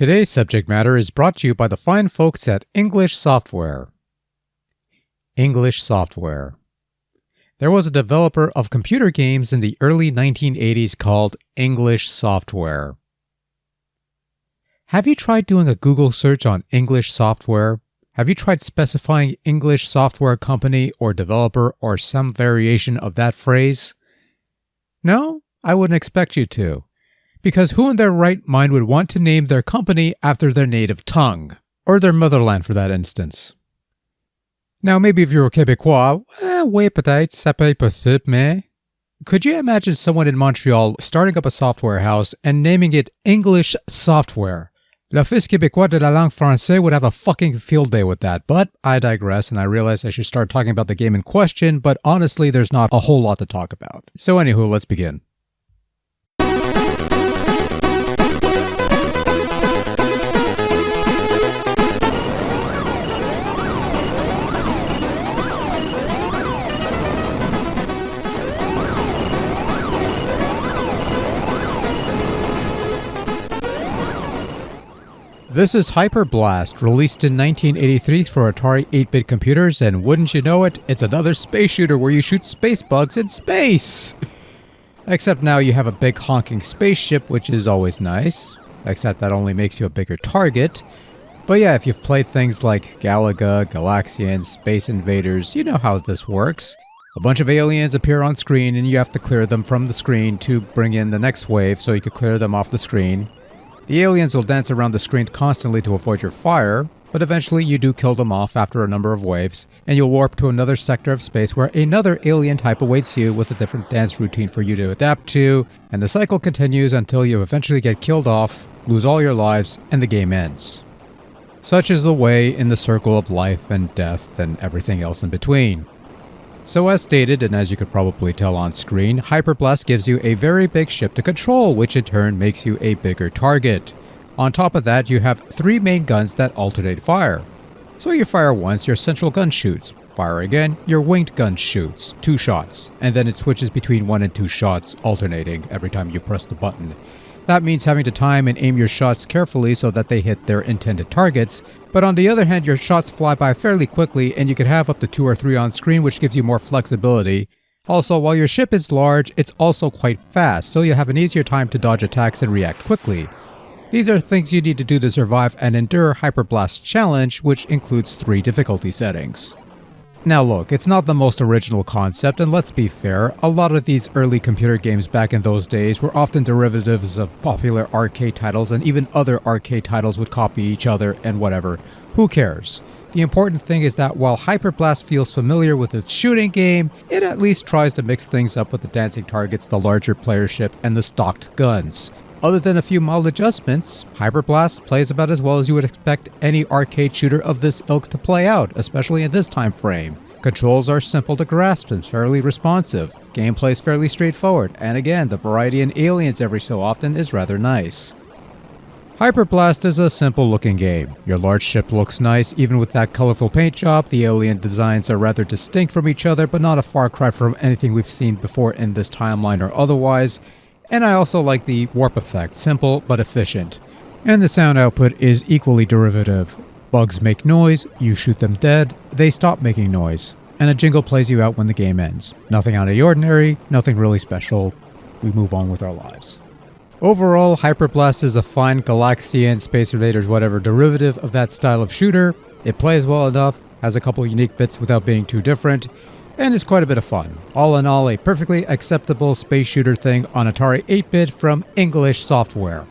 Today's subject matter is brought to you by the fine folks at English Software. English Software. There was a developer of computer games in the early 1980s called English Software. Have you tried doing a Google search on English Software? Have you tried specifying English Software Company or developer or some variation of that phrase? No, I wouldn't expect you to. Because who in their right mind would want to name their company after their native tongue? Or their motherland for that instance. Now maybe if you're a Québécois, oui peut-être, ça peut être possible, mais... Could you imagine someone in Montreal starting up a software house and naming it English Software? L'Office québécois de la langue française would have a fucking field day with that, but I digress and I realize I should start talking about the game in question, but honestly there's not a whole lot to talk about. So anywho, let's begin. This is HyperBlast, released in 1983 for Atari 8-bit computers, and wouldn't you know it, it's another space shooter where you shoot space bugs in space! Except now you have a big honking spaceship, which is always nice. Except that only makes you a bigger target. But yeah, if you've played things like Galaga, Galaxian, Space Invaders, you know how this works. A bunch of aliens appear on screen and you have to clear them from the screen to bring in the next wave so you can clear them off the screen. The aliens will dance around the screen constantly to avoid your fire, but eventually you do kill them off after a number of waves, and you'll warp to another sector of space where another alien type awaits you with a different dance routine for you to adapt to, and the cycle continues until you eventually get killed off, lose all your lives, and the game ends. Such is the way in the circle of life and death and everything else in between. So as stated, and as you could probably tell on screen, HyperBlast gives you a very big ship to control, which in turn makes you a bigger target. On top of that, you have 3 main guns that alternate fire. So you fire once, your central gun shoots. Fire again, your winged gun shoots. 2 shots. And then it switches between 1 and 2 shots, alternating every time you press the button. That means having to time and aim your shots carefully so that they hit their intended targets, but on the other hand your shots fly by fairly quickly and you can have up to 2 or 3 on screen, which gives you more flexibility. Also, while your ship is large, it's also quite fast, so you have an easier time to dodge attacks and react quickly. These are things you need to do to survive and endure HyperBlast's challenge, which includes 3 difficulty settings. Now look, it's not the most original concept, and let's be fair, a lot of these early computer games back in those days were often derivatives of popular arcade titles, and even other arcade titles would copy each other and whatever. Who cares? The important thing is that while HyperBlast feels familiar with its shooting game, it at least tries to mix things up with the dancing targets, the larger playership, and the stocked guns. Other than a few mild adjustments, HyperBlast plays about as well as you would expect any arcade shooter of this ilk to play out, especially in this time frame. Controls are simple to grasp and fairly responsive. Gameplay is fairly straightforward, and again, the variety in aliens every so often is rather nice. HyperBlast is a simple looking game. Your large ship looks nice, even with that colorful paint job. The alien designs are rather distinct from each other, but not a far cry from anything we've seen before in this timeline or otherwise. And I also like the warp effect, simple but efficient. And the sound output is equally derivative. Bugs make noise, you shoot them dead, they stop making noise, and a jingle plays you out when the game ends. Nothing out of the ordinary, nothing really special, we move on with our lives. Overall, HyperBlast is a fine Galaxian, Space Invaders, whatever derivative of that style of shooter. It plays well enough, has a couple unique bits without being too different, and it's quite a bit of fun. All in all, a perfectly acceptable space shooter thing on Atari 8-bit from English Software.